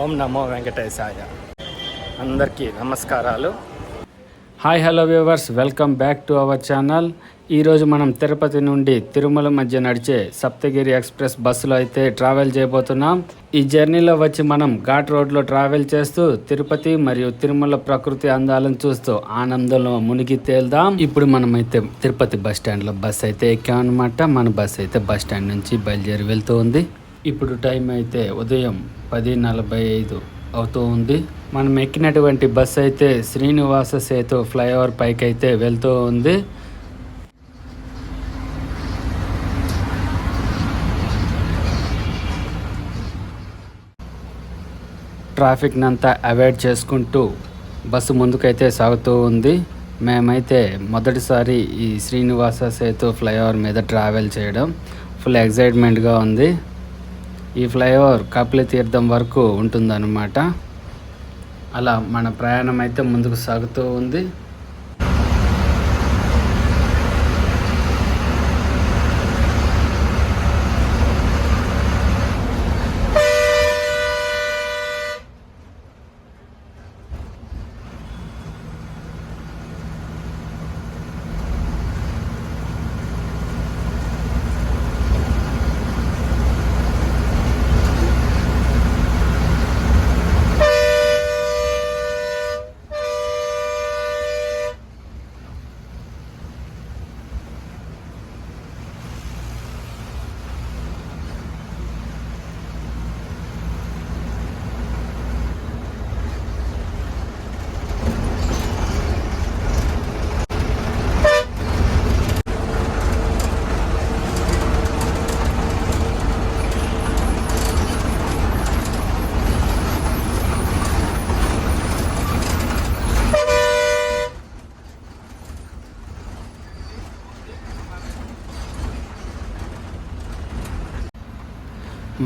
ఓం నమో వెంకటేశాయ. అందరికీ నమస్కారాలు. Hi hello viewers, welcome back to our channel. ఈరోజు మనం తిరుపతి నుండి తిరుమల మధ్య నడిచే సప్తగిరి ఎక్స్ప్రెస్ బస్సులో అయితే ట్రావెల్ చేయబోతున్నాం. ఈ జర్నీలో వచ్చి మనం ఘాట్ రోడ్లో ట్రావెల్ చేస్తూ తిరుపతి మరియు తిరుమల ప్రకృతి అందాలను చూస్తూ ఆనందంలో మునిగి తేల్దాం. ఇప్పుడు మనం అయితే తిరుపతి బస్ స్టాండ్లో బస్ అయితే ఎక్కామన్నమాట. మన బస్ అయితే బస్ స్టాండ్ నుంచి బయలుదేరి వెళ్తూ ఉంది. ఇప్పుడు టైం అయితే ఉదయం 10:45 అవుతూ ఉంది. మనం ఎక్కినటువంటి బస్సు అయితే శ్రీనివాస సేతు ఫ్లైఓవర్ పైకి అయితే వెళ్తూ ఉంది. ట్రాఫిక్ని అంతా అవాయిడ్ చేసుకుంటూ బస్సు ముందుకైతే సాగుతూ ఉంది. మేమైతే మొదటిసారి ఈ శ్రీనివాస సేతు ఫ్లైఓవర్ మీద ట్రావెల్ చేయడం ఫుల్ ఎక్సైట్మెంట్గా ఉంది. ఈ ఫ్లైఓవర్ కపిలతీర్థం వరకు ఉంటుందన్నమాట. అలా మన ప్రయాణం అయితే ముందుకు సాగుతూ ఉంది.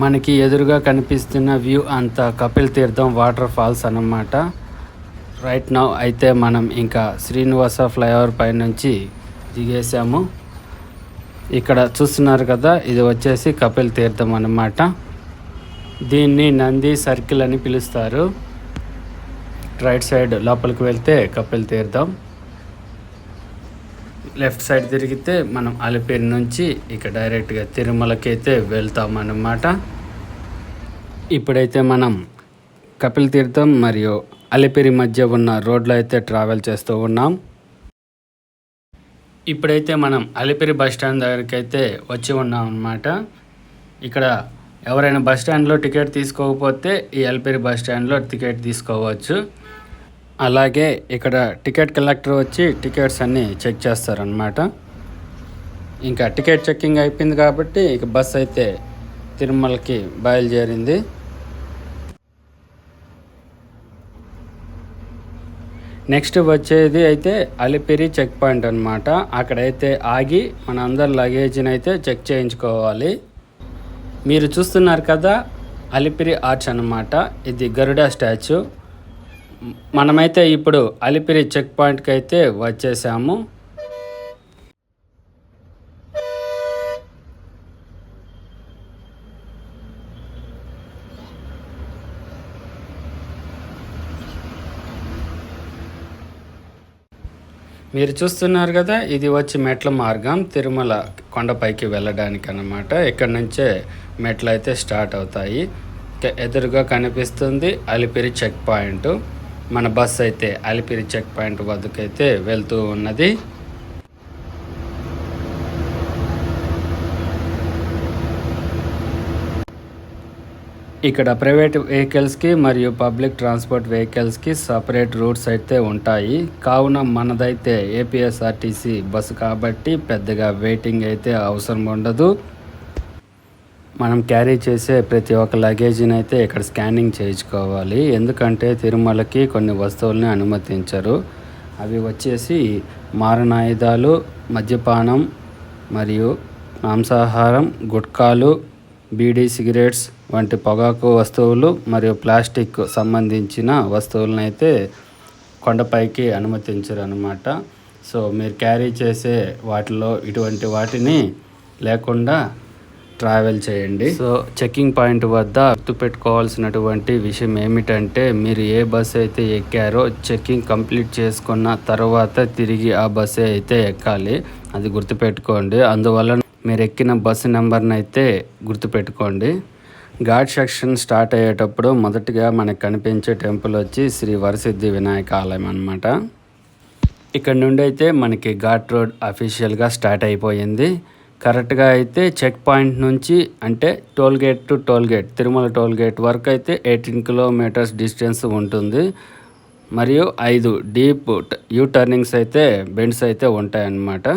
మనకి ఎదురుగా కనిపిస్తున్న వ్యూ అంతా కపిలతీర్థం వాటర్ ఫాల్స్ అన్నమాట. రైట్ నౌ అయితే మనం ఇంకా శ్రీనివాస ఫ్లైఓవర్ పై నుంచి దిగేసాము. ఇక్కడ చూస్తున్నారు కదా, ఇది వచ్చేసి కపిలతీర్థం అన్నమాట. దీన్ని నంది సర్కిల్ అని పిలుస్తారు. రైట్ సైడ్ లోపలికి వెళ్తే కపిలతీర్థం, లెఫ్ట్ సైడ్ తిరిగితే మనం అలిపిరి నుంచి ఇక డైరెక్ట్గా తిరుమలకి అయితే వెళ్తామన్నమాట. ఇప్పుడైతే మనం కపిలతీర్థం మరియు అలిపిరి మధ్య ఉన్న రోడ్లో అయితే ట్రావెల్ చేస్తూ ఉన్నాం. ఇప్పుడైతే మనం అలిపిరి బస్ స్టాండ్ దగ్గరికి అయితే వచ్చి ఉన్నాం అన్నమాట. ఇక్కడ ఎవరైనా బస్ స్టాండ్లో టికెట్ తీసుకోకపోతే ఈ అలిపిరి బస్ స్టాండ్లో టికెట్ తీసుకోవచ్చు. అలాగే ఇక్కడ టికెట్ కలెక్టర్ వచ్చి టికెట్స్ అన్నీ చెక్ చేస్తారనమాట. ఇంకా టికెట్ చెక్కింగ్ అయిపోయింది కాబట్టి ఇక బస్ అయితే తిరుమలకి బయలుదేరింది. నెక్స్ట్ వచ్చేది అయితే అలిపిరి చెక్ పాయింట్ అనమాట. అక్కడైతే ఆగి మన అందరి లగేజ్ని అయితే చెక్ చేయించుకోవాలి. మీరు చూస్తున్నారు కదా, అలిపిరి ఆర్చ్ అన్నమాట. ఇది గరుడ స్టాచ్యూ. మనమైతే ఇప్పుడు అలిపిరి చెక్ పాయింట్కి అయితే వచ్చేసాము. మీరు చూస్తున్నారు కదా, ఇది వచ్చి మెట్ల మార్గం తిరుమల కొండపైకి వెళ్ళడానికి అన్నమాట. ఇక్కడ నుంచే మెట్లు అయితే స్టార్ట్ అవుతాయి. ఎదురుగా కనిపిస్తుంది అలిపిరి చెక్ పాయింట్. మన బస్ అయితే అలిపిరి చెక్ పాయింట్ వద్దకైతే వెళ్తూ ఉన్నది. ఇక్కడ ప్రైవేట్ వెహికల్స్కి మరియు పబ్లిక్ ట్రాన్స్పోర్ట్ వెహికల్స్కి సపరేట్ రూట్స్ అయితే ఉంటాయి. కావున మనదైతే ఏపీఎస్ఆర్టీసీ బస్సు కాబట్టి పెద్దగా వెయిటింగ్ అయితే అవసరం ఉండదు. మనం క్యారీ చేసే ప్రతి ఒక్క లగేజీని అయితే ఇక్కడ స్కానింగ్ చేయించుకోవాలి. ఎందుకంటే తిరుమలకి కొన్ని వస్తువుల్ని అనుమతించరు. అవి వచ్చేసి మారణాయుధాలు, మద్యపానం మరియు మాంసాహారం, గుట్కాలు, బీడీ సిగరెట్స్ వంటి పొగాకు వస్తువులు మరియు ప్లాస్టిక్ సంబంధించిన వస్తువులను అయితే కొండపైకి అనుమతించరు అన్నమాట. సో మీరు క్యారీ చేసే వాటిలో ఇటువంటి వాటిని లేకుండా ట్రావెల్ చేయండి. సో చెక్కింగ్ పాయింట్ వద్ద గుర్తుపెట్టుకోవాల్సినటువంటి విషయం ఏమిటంటే, మీరు ఏ బస్సు అయితే ఎక్కారో చెక్కింగ్ కంప్లీట్ చేసుకున్న తర్వాత తిరిగి ఆ బస్సు అయితే ఎక్కాలి. అది గుర్తుపెట్టుకోండి. అందువల్ల మీరు ఎక్కిన బస్సు నెంబర్ని అయితే గుర్తుపెట్టుకోండి. ఘాట్ సెక్షన్ స్టార్ట్ అయ్యేటప్పుడు మొదటిగా మనకు కనిపించే టెంపుల్ వచ్చి శ్రీ వరసిద్ధి వినాయక ఆలయం అన్నమాట. ఇక్కడ నుండి అయితే మనకి ఘాట్ రోడ్ అఫీషియల్గా స్టార్ట్ అయిపోయింది. కరెక్ట్గా అయితే చెక్ పాయింట్ నుంచి అంటే toll gate to toll gate, Tirumala toll gate వరకు అయితే 18 కిలోమీటర్స్ డిస్టెన్స్ ఉంటుంది. మరియు 5 డీప్ యూ టర్నింగ్స్ అయితే బెండ్స్ అయితే ఉంటాయన్నమాట.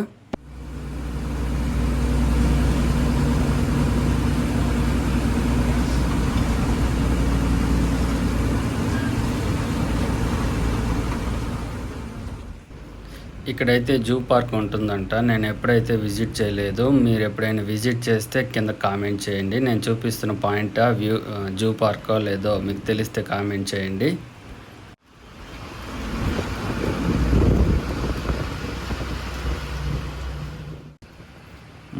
ఇక్కడైతే జూ పార్క్ ఉంటుందంట. నేను ఎప్పుడైతే విజిట్ చేయలేదు. మీరు ఎప్పుడైనా విజిట్ చేస్తే కింద కామెంట్ చేయండి. నేను చూపిస్తున్న పాయింట్ వ్యూ జూ పార్కో లేదో మీకు తెలిస్తే కామెంట్ చేయండి.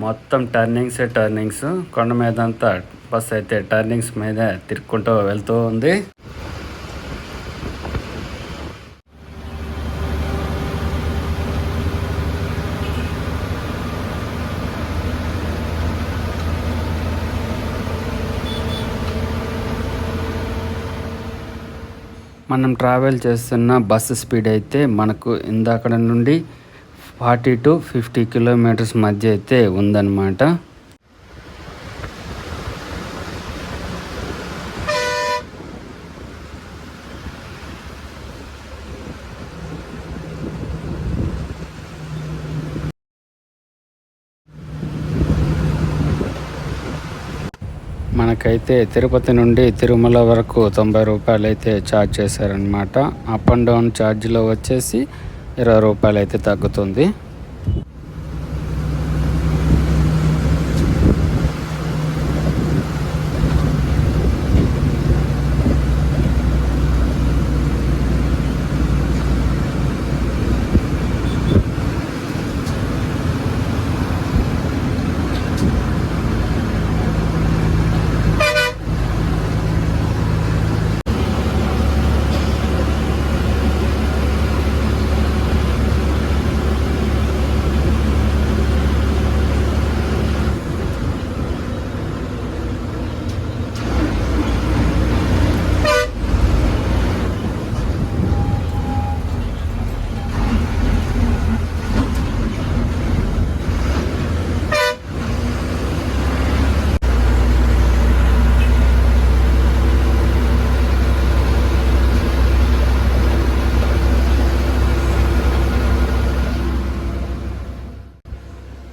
మొత్తం టర్నింగ్స్ కొండ మీదంతా బస్ అయితే టర్నింగ్స్ మీద తిరుక్కుంటూ వెళ్తూ ఉంది. మనం ట్రావెల్ చేస్తున్న బస్సు స్పీడ్ అయితే మనకు ఇందాక నుండి 40 to 50 కిలోమీటర్స్ మధ్య అయితే ఉందన్నమాట. మనకైతే తిరుపతి నుండి తిరుమల వరకు 90 రూపాయలు అయితే ఛార్జ్ చేశారనమాట. అప్ అండ్ డౌన్ ఛార్జ్లో వచ్చేసి 20 రూపాయలు అయితే తగ్గుతుంది.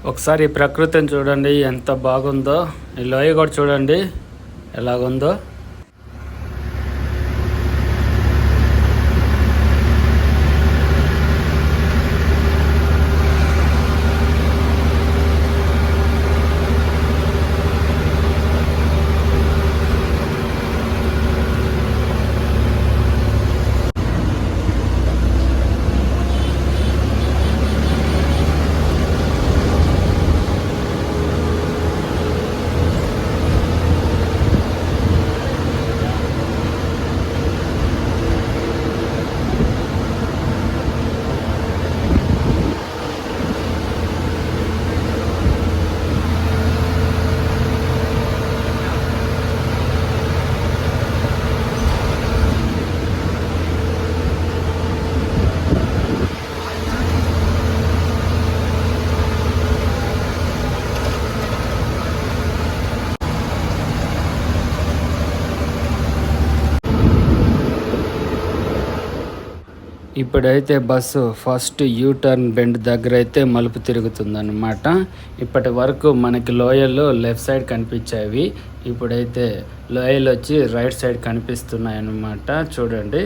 ఒకసారి ఈ ప్రకృతిని చూడండి ఎంత బాగుందో. ఈ లోయ కూడా చూడండి ఎలాగుందో. ఇప్పుడైతే bus first you turn bend దగ్గర అయితే మలుపు తిరుగుతుందన్నమాట. ఇప్పటి వరకు మనకి లోయలు లెఫ్ట్ సైడ్ కనిపించేవి, ఇప్పుడైతే లోయలు వచ్చి రైట్ సైడ్ కనిపిస్తున్నాయి అన్నమాట. చూడండి.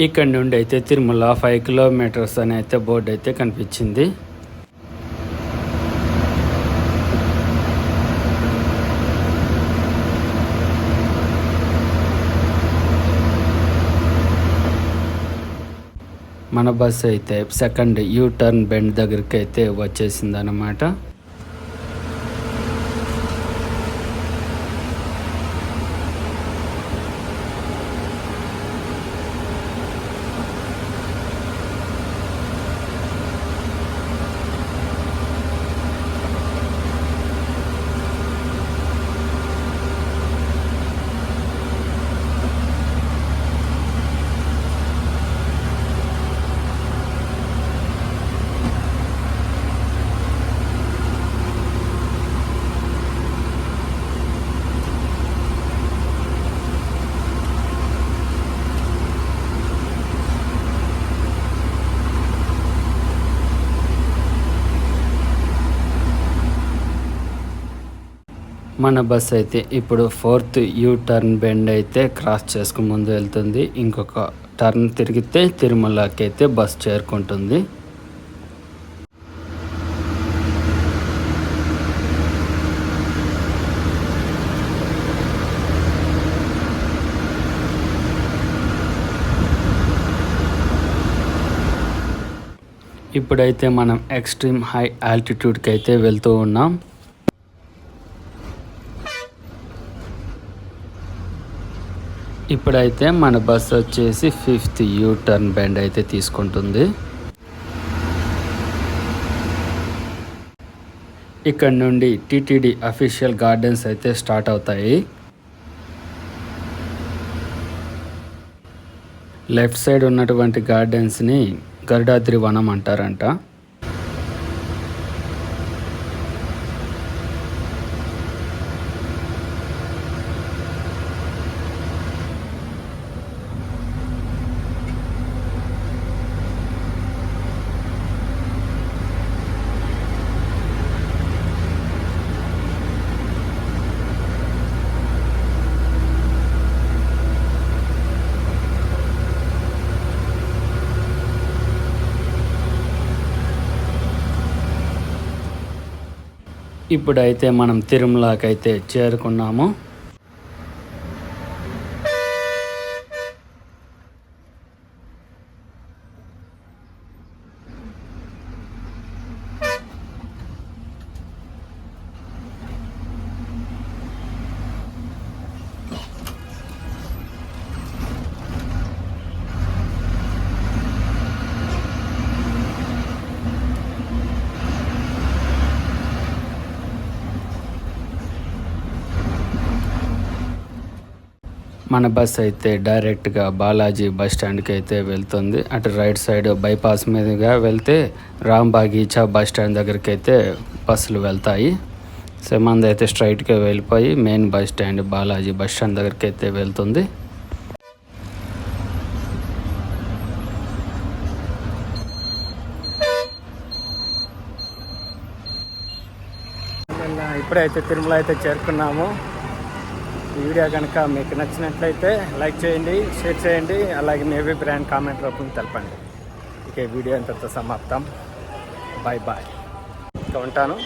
ఇక్కడ నుండి అయితే తిరుమల 5 కిలోమీటర్స్ అని అయితే బోర్డు అయితే కనిపించింది. మన బస్సు అయితే సెకండ్ టర్న్ బెండ్ దగ్గరికి అయితే వచ్చేసింది అన్నమాట. మన బస్ అయితే ఇప్పుడు 4th టర్న్ బెండ్ అయితే క్రాస్ చేసుకుని ముందు వెళ్తుంది. ఇంకొక టర్న్ తిరిగితే తిరుమలకి అయితే బస్ చేరుకుంటుంది. ఇప్పుడైతే మనం ఎక్స్ట్రీమ్ హై ఆల్టిట్యూడ్కి అయితే వెళ్తూ ఉన్నాం. ఇప్పుడైతే మన బస్సు వచ్చేసి 5th టర్న్ బెండ్ అయితే తీసుకుంటుంది. ఇక్కడ నుండి టీటీడీ అఫీషియల్ గార్డెన్స్ అయితే స్టార్ట్ అవుతాయి. లెఫ్ట్ సైడ్ ఉన్నటువంటి గార్డెన్స్ని గరుడాద్రి వనం అంటారంట. ఇప్పుడైతే మనం తిరుమలకి అయితే చేరుకున్నాము. మన బస్ అయితే డైరెక్ట్గా బాలాజీ బస్ స్టాండ్కి అయితే వెళ్తుంది. అటు రైట్ సైడ్ బైపాస్ మీదుగా వెళ్తే రాంబాగీచా బస్ స్టాండ్ దగ్గరికి అయితే బస్సులు వెళ్తాయి. సో మనది అయితే స్ట్రైట్గా వెళ్ళిపోయి main bus stand Balaji bus stand దగ్గరికి అయితే వెళ్తుంది. ఇప్పుడైతే తిరుమల అయితే చేరుకున్నాము. ఈ వీడియో కనుక మీకు నచ్చినట్లయితే లైక్ చేయండి, షేర్ చేయండి, అలాగే మీ అభిప్రాయం కామెంట్ రూపంలో తెలపండి. ఇక వీడియో ఇంతతో సమాప్తం. Bye bye. ఇంకా ఉంటాను.